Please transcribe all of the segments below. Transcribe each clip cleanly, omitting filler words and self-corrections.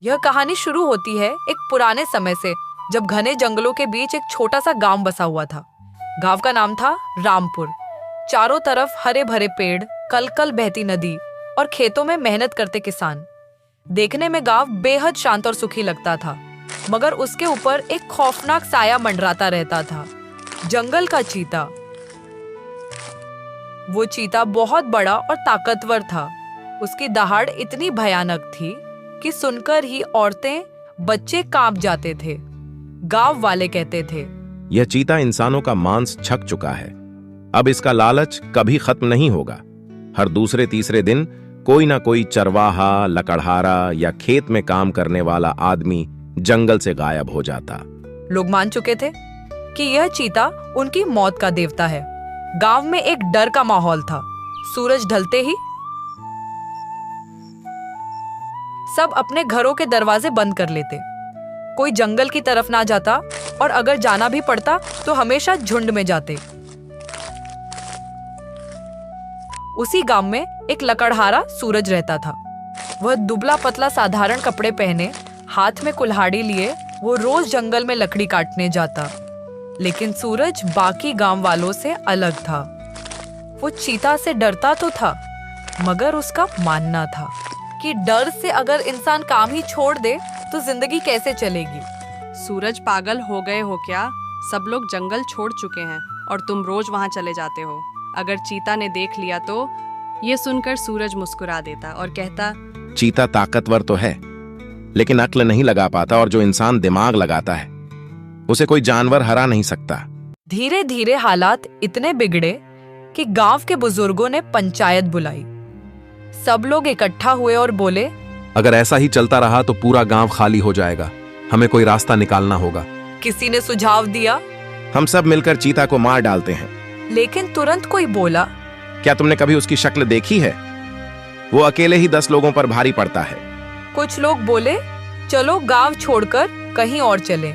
यह कहानी शुरू होती है एक पुराने समय से, जब घने जंगलों के बीच एक छोटा सा गांव बसा हुआ था। गांव का नाम था रामपुर। चारों तरफ हरे भरे पेड़, कल कल बहती नदी और खेतों में मेहनत करते किसान। देखने में गांव बेहद शांत और सुखी लगता था, मगर उसके ऊपर एक खौफनाक साया मंडराता रहता था, जंगल का चीता। वो चीता बहुत बड़ा और ताकतवर था। उसकी दहाड़ इतनी भयानक थी कि सुनकर ही औरतें, बच्चे कांप जाते थे। गांव वाले कहते थे, यह चीता इंसानों का मांस छक चुका है। अब इसका लालच कभी खत्म नहीं होगा। हर दूसरे तीसरे दिन कोई ना कोई चरवाहा, लकड़हारा या खेत में काम करने वाला आदमी जंगल से गायब हो जाता। लोग मान चुके थे कि यह चीता उनकी मौत का देवता है। गांव में एक डर का माहौल था। सूरज ढलते ही सब अपने घरों के दरवाजे बंद कर लेते। कोई जंगल की तरफ ना जाता, और अगर जाना भी पड़ता तो हमेशा झुंड में जाते। उसी गांव में एक लकड़हारा सूरज रहता था। वह दुबला पतला साधारण कपड़े पहने, हाथ में कुल्हाड़ी लिए वो रोज जंगल में लकड़ी काटने जाता। लेकिन सूरज बाकी गांव वालों से अलग था। वो चीता से डरता तो था, मगर उसका मानना था कि डर से अगर इंसान काम ही छोड़ दे तो जिंदगी कैसे चलेगी। सूरज, पागल हो गए हो क्या? सब लोग जंगल छोड़ चुके हैं और तुम रोज वहां चले जाते हो। अगर चीता ने देख लिया तो? ये सुनकर सूरज मुस्कुरा देता और कहता, चीता ताकतवर तो है, लेकिन अक्ल नहीं लगा पाता, और जो इंसान दिमाग लगाता है उसे कोई जानवर हरा नहीं सकता। धीरे धीरे हालात इतने बिगड़े कि गांव के बुजुर्गों ने पंचायत बुलाई। सब लोग इकट्ठा हुए और बोले, अगर ऐसा ही चलता रहा तो पूरा गांव खाली हो जाएगा। हमें कोई रास्ता निकालना होगा। किसी ने सुझाव दिया, हम सब मिलकर चीता को मार डालते हैं। लेकिन तुरंत कोई बोला, क्या तुमने कभी उसकी शक्ल देखी है? वो अकेले ही 10 लोगों पर भारी पड़ता है। कुछ लोग बोले, चलो गांव छोड़कर कहीं और चलें।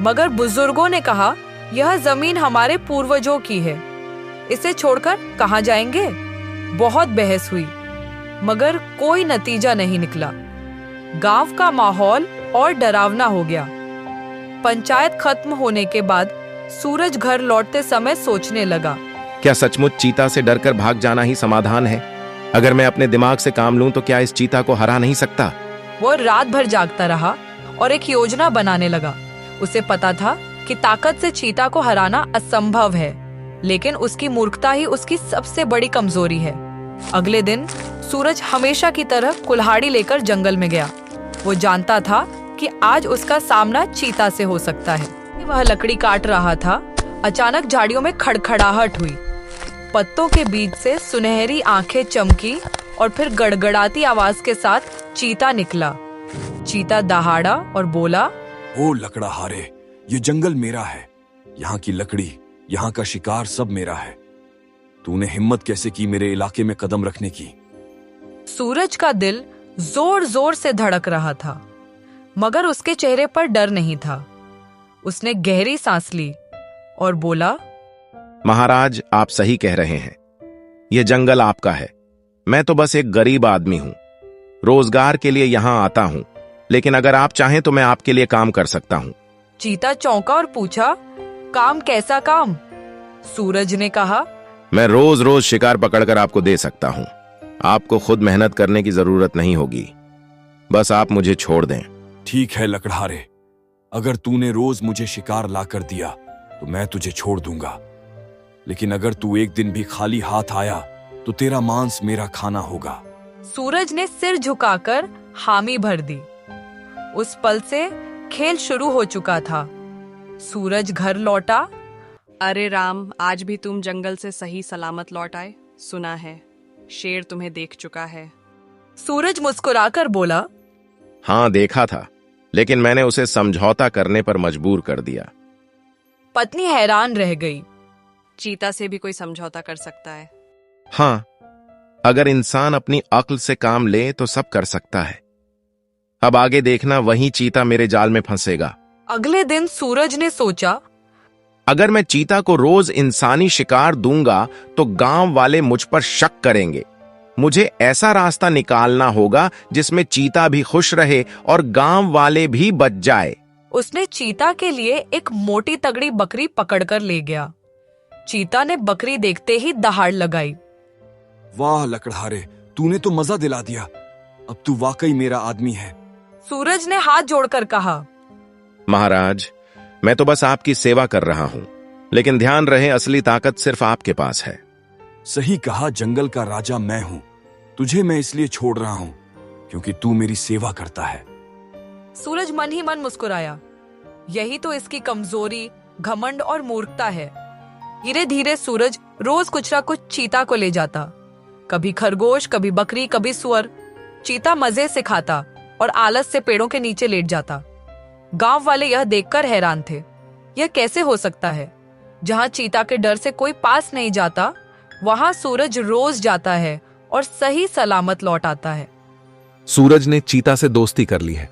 मगर बुजुर्गों ने कहा, यह जमीन हमारे पूर्वजों की है, इसे छोड़कर कहां जाएंगे? बहुत बहस हुई, मगर कोई नतीजा नहीं निकला। गांव का माहौल और डरावना हो गया। पंचायत खत्म होने के बाद सूरज घर लौटते समय सोचने लगा, क्या सचमुच चीता से डरकर भाग जाना ही समाधान है? अगर मैं अपने दिमाग से काम लूं तो क्या इस चीता को हरा नहीं सकता? वो रात भर जागता रहा और एक योजना बनाने लगा। उसे पता था कि ताकत से चीता को हराना असंभव है, लेकिन उसकी मूर्खता ही उसकी सबसे बड़ी कमजोरी है। अगले दिन सूरज हमेशा की तरह कुल्हाड़ी लेकर जंगल में गया। वो जानता था कि आज उसका सामना चीता से हो सकता है। वह लकड़ी काट रहा था, अचानक झाड़ियों में खड़खड़ाहट हुई। पत्तों के बीच से सुनहरी आंखें चमकी और फिर गड़गड़ाती आवाज के साथ चीता निकला। चीता दहाड़ा और बोला, ओ लकड़हारे, ये जंगल मेरा है। यहाँ की लकड़ी, यहाँ का शिकार सब मेरा है। तूने हिम्मत कैसे की मेरे इलाके में कदम रखने की? सूरज का दिल जोर जोर से धड़क रहा था, मगर उसके चेहरे पर डर नहीं था। उसने गहरी सांस ली और बोला, महाराज, आप सही कह रहे हैं। यह जंगल आपका है। मैं तो बस एक गरीब आदमी हूं, रोजगार के लिए यहां आता हूं, लेकिन अगर आप चाहें तो मैं आपके लिए काम कर सकता हूं। चीता चौंका और पूछा, काम? कैसा काम? सूरज ने कहा, मैं रोज रोज शिकार पकड़कर आपको दे सकता हूं। आपको खुद मेहनत करने की जरूरत नहीं होगी, बस आप मुझे छोड़ दें। ठीक है लकड़हारे, अगर तूने रोज मुझे शिकार ला कर दिया तो मैं तुझे छोड़ दूंगा, लेकिन अगर तू एक दिन भी खाली हाथ आया तो तेरा मांस मेरा खाना होगा। सूरज ने सिर झुकाकर हामी भर दी। उस पल से खेल शुरू हो चुका था। सूरज घर लौटा। अरे राम, आज भी तुम जंगल से सही सलामत लौट आए। सुना है शेर तुम्हें देख चुका है। सूरज मुस्कुराकर बोला, हाँ देखा था, लेकिन मैंने उसे समझौता करने पर मजबूर कर दिया। पत्नी हैरान रह गई। चीता से भी कोई समझौता कर सकता है? हाँ, अगर इंसान अपनी अक्ल से काम ले तो सब कर सकता है। अब आगे देखना, वही चीता मेरे जाल में फंसेगा। अगले दिन सूरज ने सोचा, अगर मैं चीता को रोज इंसानी शिकार दूंगा तो गांव वाले मुझ पर शक करेंगे। मुझे ऐसा रास्ता निकालना होगा जिसमें चीता भी खुश रहे और गांव वाले भी बच जाए। उसने चीता के लिए एक मोटी तगड़ी बकरी पकड़कर ले गया। चीता ने बकरी देखते ही दहाड़ लगाई। वाह लकड़हारे, तूने तो मजा दिला दिया। अब तू वाकई मेरा आदमी है। सूरज ने हाथ जोड़कर कहा, महाराज, मैं तो बस आपकी सेवा कर रहा हूं, लेकिन ध्यान रहे असली ताकत सिर्फ आपके पास है। सही कहा, जंगल का राजा मैं हूं। तुझे मैं इसलिए छोड़ रहा हूं क्योंकि तू मेरी सेवा करता है। सूरज मन ही मन मुस्कुराया। यही तो इसकी कमजोरी, घमंड और मूर्खता है। धीरे धीरे सूरज रोज कुछ ना कुछ चीता को ले जाता। कभी खरगोश, कभी बकरी, कभी सुअर। चीता मजे से खाता और आलस से पेड़ों के नीचे लेट जाता। गांव वाले यह देखकर हैरान थे। यह कैसे हो सकता है? जहां चीता के डर से कोई पास नहीं जाता, वहां सूरज रोज जाता है और सही सलामत लौट आता है। सूरज ने चीता से दोस्ती कर ली है।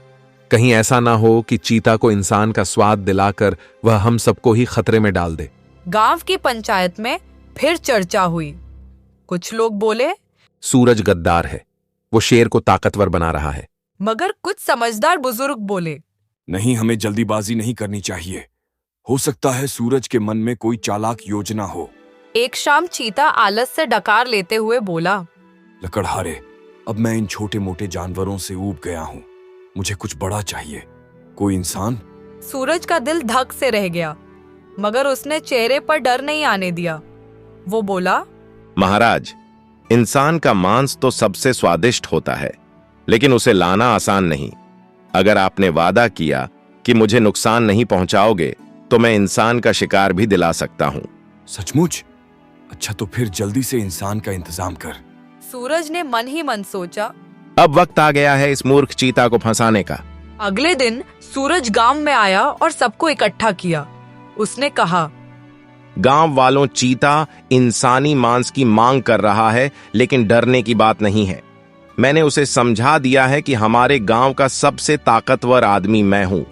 कहीं ऐसा ना हो कि चीता को इंसान का स्वाद दिलाकर वह हम सबको ही खतरे में डाल दे। गांव की पंचायत में फिर चर्चा हुई। कुछ लोग बोले, सूरज गद्दार है, वो शेर को ताकतवर बना रहा है। मगर कुछ समझदार बुजुर्ग बोले, नहीं, हमें जल्दीबाजी नहीं करनी चाहिए। हो सकता है सूरज के मन में कोई चालाक योजना हो। एक शाम चीता आलस से डकार लेते हुए बोला, लकड़हारे, अब मैं इन छोटे मोटे जानवरों से ऊब गया हूँ। मुझे कुछ बड़ा चाहिए, कोई इंसान। सूरज का दिल धक से रह गया, मगर उसने चेहरे पर डर नहीं आने दिया। वो बोला, महाराज, इंसान का मांस तो सबसे स्वादिष्ट होता है, लेकिन उसे लाना आसान नहीं। अगर आपने वादा किया कि मुझे नुकसान नहीं पहुंचाओगे, तो मैं इंसान का शिकार भी दिला सकता हूं। सचमुच? अच्छा, तो फिर जल्दी से इंसान का इंतजाम कर। सूरज ने मन ही मन सोचा, अब वक्त आ गया है इस मूर्ख चीता को फंसाने का। अगले दिन सूरज गांव में आया और सबको इकट्ठा किया। उसने कहा, गांव वालों, चीता इंसानी मांस की मांग कर रहा है, लेकिन डरने की बात नहीं है। मैंने उसे समझा दिया है कि हमारे गांव का सबसे ताकतवर आदमी मैं हूं।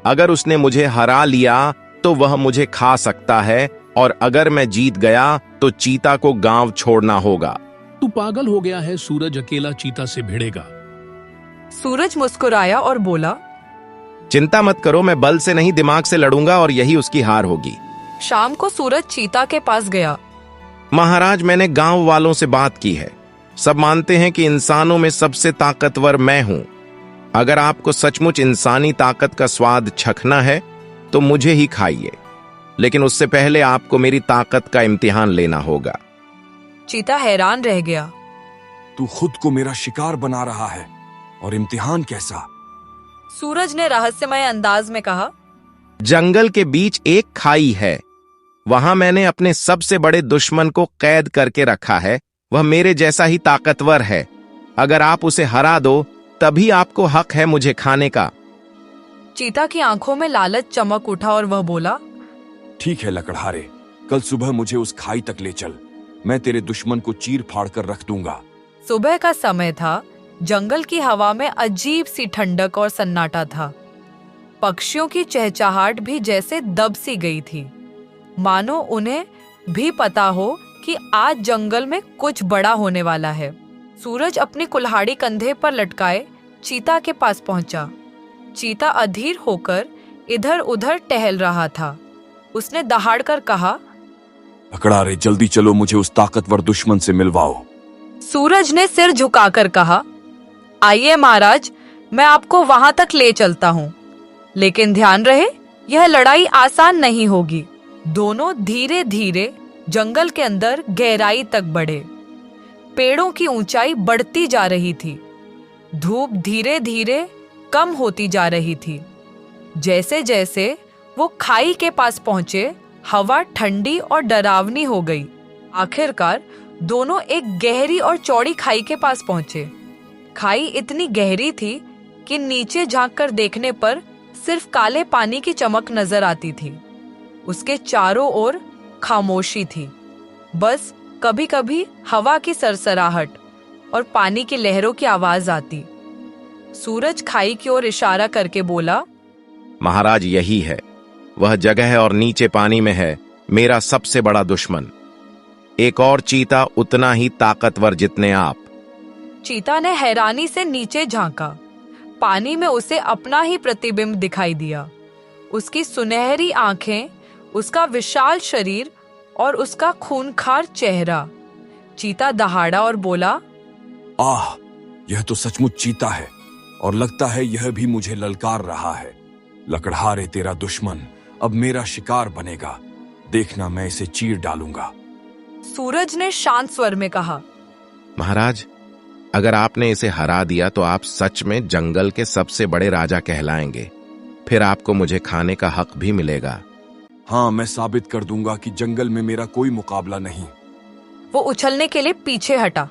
अगर उसने मुझे हरा लिया तो वह मुझे खा सकता है, और अगर मैं जीत गया तो चीता को गांव छोड़ना होगा। तू पागल हो गया है, सूरज अकेला चीता से भिड़ेगा। सूरज मुस्कुराया और बोला, चिंता मत करो, मैं बल से नहीं दिमाग से लड़ूंगा और यही उसकी हार होगी। शाम को सूरज चीता के पास गया। महाराज, मैंने गांव वालों से बात की है। सब मानते हैं कि इंसानों में सबसे ताकतवर मैं हूं। अगर आपको सचमुच इंसानी ताकत का स्वाद चखना है तो मुझे ही खाइए, लेकिन उससे पहले आपको मेरी ताकत का इम्तिहान लेना होगा। चीता हैरान रह गया। तू खुद को मेरा शिकार बना रहा है, और इम्तिहान कैसा? सूरज ने रहस्यमय अंदाज में कहा, जंगल के बीच एक खाई है। वहां मैंने अपने सबसे बड़े दुश्मन को कैद करके रखा है। वह मेरे जैसा ही ताकतवर है। अगर आप उसे हरा दो, तभी आपको हक है मुझे खाने का। चीता की आंखों में लालच चमक उठा और वह बोला, ठीक है लकड़हारे, कल सुबह मुझे उस खाई तक ले चल। मैं तेरे दुश्मन को चीर फाड़ कर रख दूंगा। सुबह का समय था। जंगल की हवा में अजीब सी ठंडक और सन्नाटा था। पक्षियों की चहचहाट भी जैसे दब सी गई थी, मानो उन्हें भी पता हो कि आज जंगल में कुछ बड़ा होने वाला है। सूरज अपनी कुल्हाड़ी कंधे पर लटकाए चीता के पास पहुंचा। चीता अधीर होकर इधर उधर टहल रहा था। उसने दहाड़कर कहा, लकड़हारे, जल्दी चलो, मुझे उस ताकतवर दुश्मन से मिलवाओ। सूरज ने सिर झुकाकर कहा, आइए महाराज, मैं आपको वहां तक ले चलता हूँ, लेकिन ध्यान रहे, यह लड़ाई आसान नहीं होगी। दोनों धीरे धीरे जंगल के अंदर गहराई तक बढ़े। पेड़ों की ऊंचाई बढ़ती जा रही थी। धूप धीरे धीरे कम होती जा रही थी। जैसे जैसे वो खाई के पास पहुंचे, हवा ठंडी और डरावनी हो गई। आखिरकार दोनों एक गहरी और चौड़ी खाई के पास पहुंचे। खाई इतनी गहरी थी कि नीचे झांककर देखने पर सिर्फ काले पानी की चमक नजर आती थी। उसके चारों ओर खामोशी थी। बस कभी कभी हवा की सरसराहट और पानी की लहरों की आवाज आती। सूरज खाई की ओर इशारा करके बोला, महाराज, यही है वह जगह है, और नीचे पानी में है मेरा सबसे बड़ा दुश्मन। एक और चीता उतना ही ताकतवर जितने आप, चीता ने हैरानी से नीचे झांका। पानी में उसे अपना ही प्रतिबिंब दिखाई दिया। उसकी सुनहरी आंखें, उसका विशाल शरीर और उसका खूंखार चेहरा। चीता दहाड़ा और बोला, आह, यह तो सचमुच चीता है और लगता है यह भी मुझे ललकार रहा है। लकड़हारे तेरा दुश्मन अब मेरा शिकार बनेगा। देखना, मैं इसे चीर डालूंगा। सूरज ने शांत स्वर में कहा, महाराज, अगर आपने इसे हरा दिया तो आप सच में जंगल के सबसे बड़े राजा कहलाएंगे। फिर आपको मुझे खाने का हक भी मिलेगा। हाँ, मैं साबित कर दूंगा कि जंगल में मेरा कोई मुकाबला नहीं। वो उछलने के लिए पीछे हटा।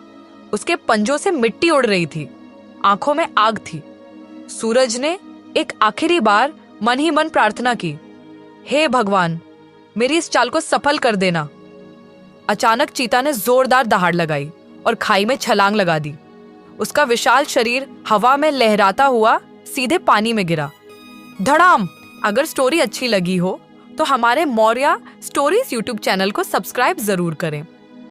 उसके पंजों से मिट्टी उड़ रही थी, आंखों में आग थी। सूरज ने एक आखिरी बार मन ही मन प्रार्थना की, हे भगवान, मेरी इस चाल को सफल कर देना। अचानक चीता ने जोरदार दहाड़ लगाई और खाई में छलांग लगा दी। उसका विशाल शरीर हवा में लहराता हुआ सीधे पानी में गिरा। धड़ाम। अगर स्टोरी अच्छी लगी हो तो हमारे मौर्या स्टोरीज यूट्यूब चैनल को सब्सक्राइब जरूर करें।